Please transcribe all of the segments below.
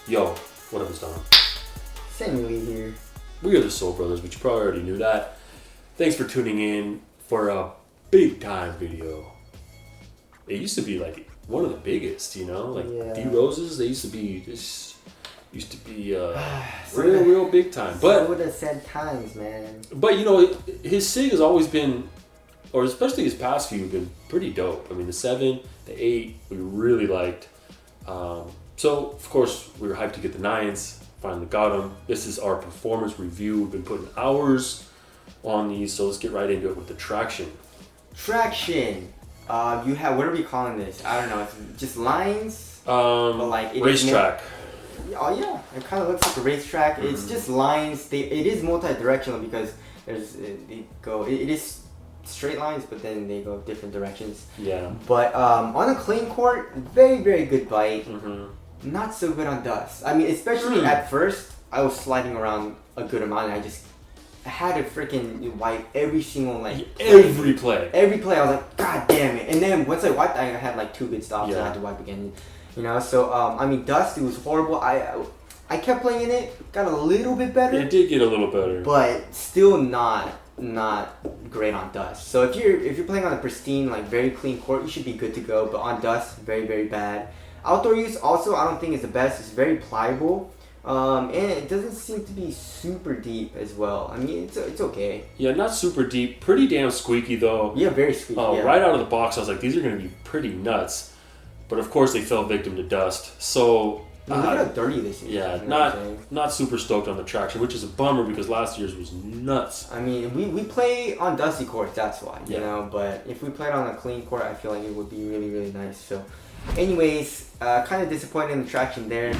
Yo, what up, is Don? Samuel here. We are the Soul Brothers, but you probably already knew that. Thanks for tuning in for a big time video. It used to be like one of the biggest, you know, like D Roses. They used to be real big time. But would have said times, man. But you know, his SIG has always been, or especially his past few, have been pretty dope. I mean, the 7, the 8, we really liked. So of course we were hyped to get the 9s. Finally got them. This is our performance review. We've been putting hours on these, so let's get right into it with the traction. Traction. You have, what are we calling this? I don't know. It's just lines. But like racetrack. Oh yeah, it kind of looks like a racetrack. Mm-hmm. It's just lines. It is multi-directional because it is straight lines, but then they go different directions. Yeah. But on a clean court, very good bite. Mm-hmm. Not so good on dust. I mean, especially at first, I was sliding around a good amount, and I had to freaking wipe every single every play. Every play, I was like, God damn it! And then once I wiped, I had like 2 good stops, and I had to wipe again. You know, so I mean, dust, it was horrible. I kept playing it, got a little bit better. It did get a little better, but still not great on dust. So if you're playing on a pristine, like very clean court, you should be good to go. But on dust, very bad. Outdoor use also, I don't think is the best. It's very pliable, and it doesn't seem to be super deep as well. I mean, it's okay. Yeah, not super deep. Pretty damn squeaky though. Yeah, very squeaky. Right out of the box, I was like, these are going to be pretty nuts. But of course, they fell victim to dust. So look at how dirty this is. Yeah, you know not super stoked on the traction, which is a bummer because last year's was nuts. I mean, we play on dusty courts, that's why, you know. But if we played on a clean court, I feel like it would be really nice. So, anyways, kind of disappointed in the traction there.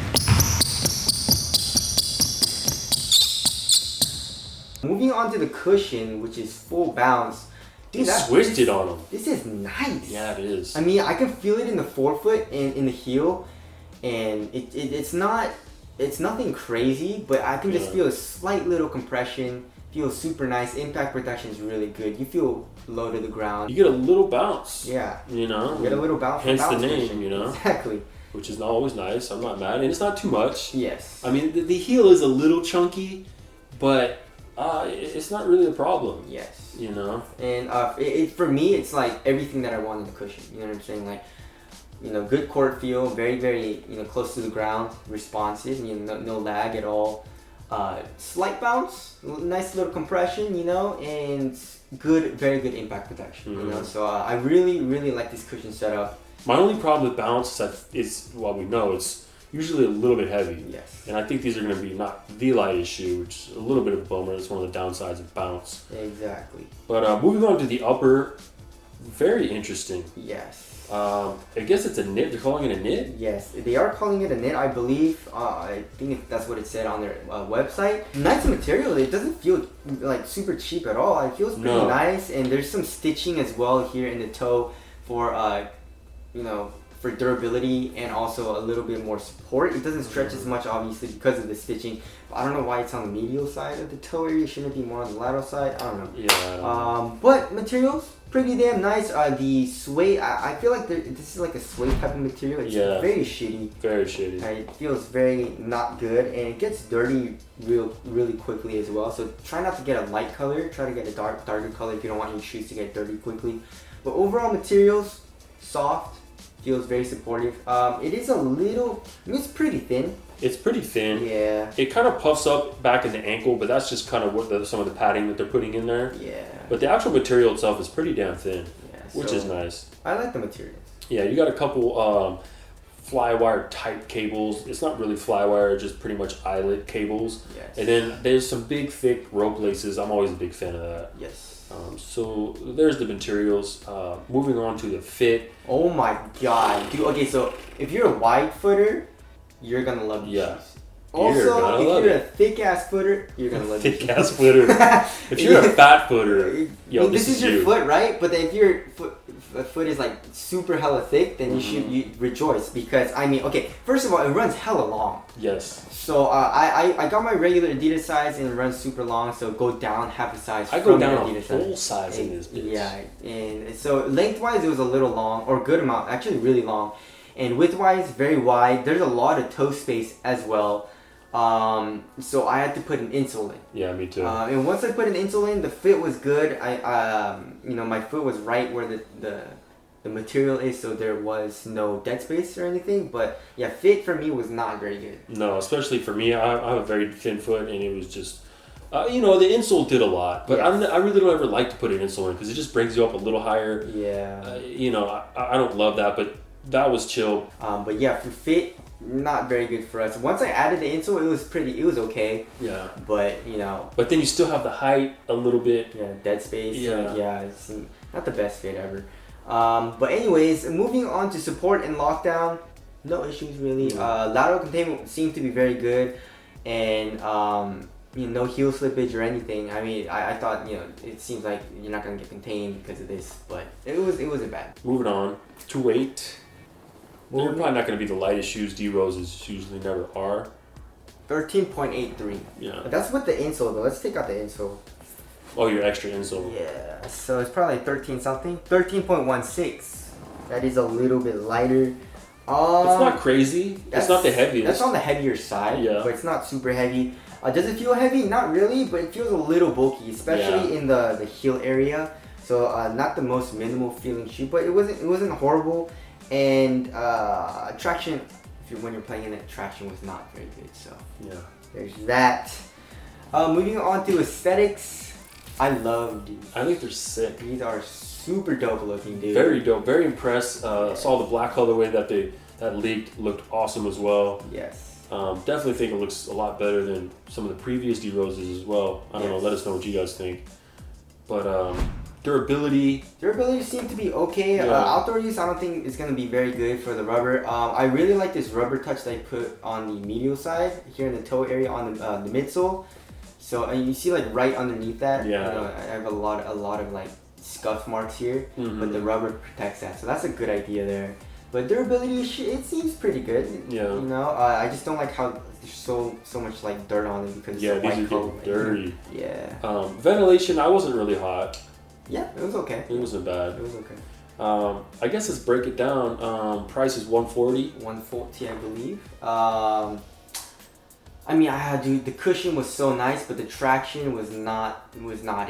Moving on to the cushion, which is full bounce. Dude, switched it on them. This is nice. Yeah, it is. I mean, I can feel it in the forefoot and in the heel, and it's nothing crazy, but I can just feel a slight little compression. Feels super nice. Impact protection is really good. You feel low to the ground. You get a little bounce. Yeah. You know? You get a little bounce. Hence the name, cushion. you know? Exactly. Which is always nice. I'm not mad. And it's not too much. Yes. I mean, the heel is a little chunky, but it's not really a problem. Yes. You know? And for me, it's like everything that I want in the cushion. You know what I'm saying? Like, you know, good court feel, very close to the ground, responsive, you know, no lag at all. Slight bounce, nice little compression, you know, and very good impact protection, you know. So I really like this cushion setup. My only problem with bounce is well, we know it's usually a little bit heavy. Yes. And I think these are going to be not the light issue, which is a little bit of a bummer. It's one of the downsides of bounce. Exactly. But moving on to the upper, very interesting. Yes. I guess it's a knit. They're calling it a knit? Yes, they are calling it a knit, I believe. I think that's what it said on their website. Nice material. It doesn't feel like super cheap at all. It feels pretty nice, and there's some stitching as well here in the toe for for durability and also a little bit more support. It doesn't stretch as much, obviously, because of the stitching. But I don't know why it's on the medial side of the toe area. Shouldn't it be more on the lateral side? I don't know. Yeah. But materials, pretty damn nice. The suede, I feel like this is like a suede type of material. It's very shitty. Very shitty. It feels very not good, and it gets dirty really quickly as well. So try not to get a light color. Try to get a darker color if you don't want your shoes to get dirty quickly. But overall materials, soft. Feels very supportive. It is a little, I mean, it's pretty thin. It's pretty thin. Yeah. It kind of puffs up back in the ankle, but that's just kind of what some of the padding that they're putting in there. Yeah. But the actual material itself is pretty damn thin, which is nice. I like the materials. Yeah, you got a couple Flywire type cables. It's not really Flywire, just pretty much eyelet cables. Yes. And then there's some big, thick rope laces. I'm always a big fan of that. Yes. So there's the materials. Moving on to the fit. Oh my god, dude. Okay, so if you're a wide footer, you're gonna love these shoes. Also, if you're a thick ass footer, you're gonna love these shoes. Thick ass footer. If you're a fat footer, yo, this is your foot, right? But then if your foot is like super hella thick, then you rejoice because I mean, okay, first of all, it runs hella long. Yes. So I got my regular Adidas size and it runs super long. So go down half a size. I go down a full size in this bitch. Yeah, and so lengthwise it was a little long or good amount, actually really long. And width-wise, very wide. There's a lot of toe space as well. So I had to put an insole in. Yeah, me too. And once I put an insole in, the fit was good. My foot was right where the material is, so there was no dead space or anything. But yeah, fit for me was not very good. No, especially for me. I have a very thin foot, and it was just, the insole did a lot. But Yes. I really don't ever like to put an insole in because it just brings you up a little higher. Yeah. I don't love that, but that was chill. But yeah, for fit, not very good for us. Once I added the insole, it was okay. Yeah. But But then you still have the height a little bit. yeah, dead space. Yeah. Yeah, it's not the best fit ever. But anyways, moving on to support and lockdown, no issues really. Lateral containment seemed to be very good, and no heel slippage or anything. I mean, I thought it seems like you're not gonna get contained because of this, but it wasn't bad. Moving on to weight. They're probably not going to be the lightest shoes. D-Roses usually never are. 13.83. Yeah. That's with the insole though. Let's take out the insole. Oh, your extra insole. Yeah, so it's probably 13 something. 13.16. That is a little bit lighter. It's not crazy. It's not the heaviest. That's on the heavier side, Yeah. but it's not super heavy. Does it feel heavy? Not really, but it feels a little bulky, especially in the heel area. So not the most minimal feeling shoe, but it wasn't horrible. And traction, when you're playing in it, traction was not very good. So yeah, there's that. Moving on to aesthetics, I love these. I think they're sick. These are super dope looking, dude. Very dope. Very impressed. Saw the black colorway that leaked. Looked awesome as well. Yes. Definitely think it looks a lot better than some of the previous D-Roses as well. I don't know. Let us know what you guys think. But durability seemed to be okay. Yeah. Outdoor use, I don't think it's gonna be very good for the rubber. I really like this rubber touch they put on the medial side here in the toe area on the midsole. So you see like right underneath that. Yeah. I have a lot of like scuff marks here, Mm-hmm. but the rubber protects that. So that's a good idea there. But durability, it seems pretty good. Yeah. I just don't like how there's so much like dirt on it because Yeah, it's these are white getting coat. dirty. Yeah. Ventilation, I wasn't really hot. Yeah, it was okay. It wasn't bad. It was okay. I guess let's break it down. Price is $140. 140, I believe. Dude, the cushion was so nice, but the traction was not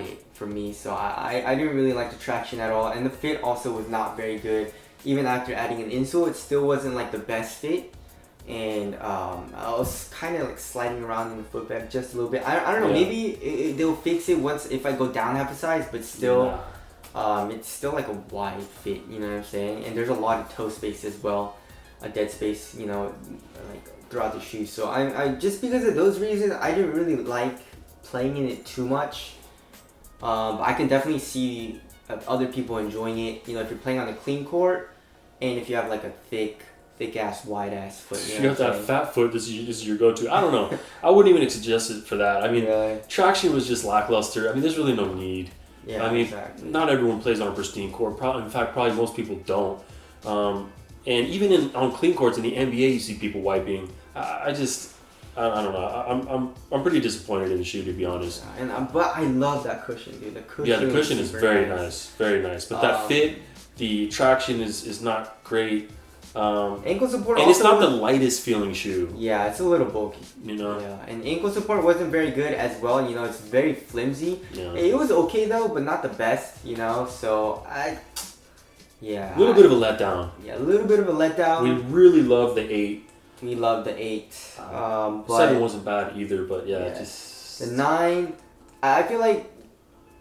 it for me. So I didn't really like the traction at all, and the fit also was not very good. Even after adding an insole, it still wasn't like the best fit. And I was kind of like sliding around in the foot bed just a little bit. I don't know. Yeah. Maybe they'll fix it once if I go down half a size, but still. It's still like a wide fit, you know what I'm saying? And there's a lot of toe space as well, a dead space, like throughout the shoe. So I just because of those reasons, I didn't really like playing in it too much. I can definitely see other people enjoying it. If you're playing on a clean court, and if you have like a thick ass, wide ass foot. You have to have fat foot. This is your go-to. I don't know. I wouldn't even suggest it for that. I mean, traction was just lackluster. I mean, there's really no need. Yeah, I mean, exactly. Not everyone plays on a pristine court. In fact, probably most people don't. And even on clean courts in the NBA, you see people wiping. I don't know. I'm pretty disappointed in the shoe, to be honest. But I love that cushion, dude. The cushion is very nice, very nice. But that fit, the traction is not great. Ankle support, and it's not the lightest feeling shoe. Yeah, it's a little bulky. Yeah, and ankle support wasn't very good as well. It's very flimsy. Yeah. It was okay though, but not the best. So a little bit of a letdown. Yeah, a little bit of a letdown. We really love the 8. We love the 8. But 7 wasn't bad either, but just the 9. I feel like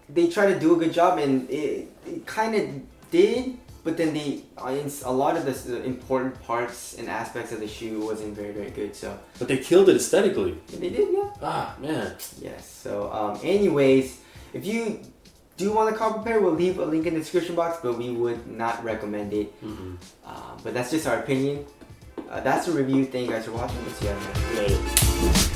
they tried to do a good job, and it kind of did. But then a lot of the important parts and aspects of the shoe wasn't very, very good. So. But they killed it aesthetically. They did, yeah. Ah, man. Yes. So, anyways, if you do want a copper pair, we'll leave a link in the description box, but we would not recommend it. Mm-hmm. But that's just our opinion. That's a review. Thank you guys for watching. We'll see you guys next. Later.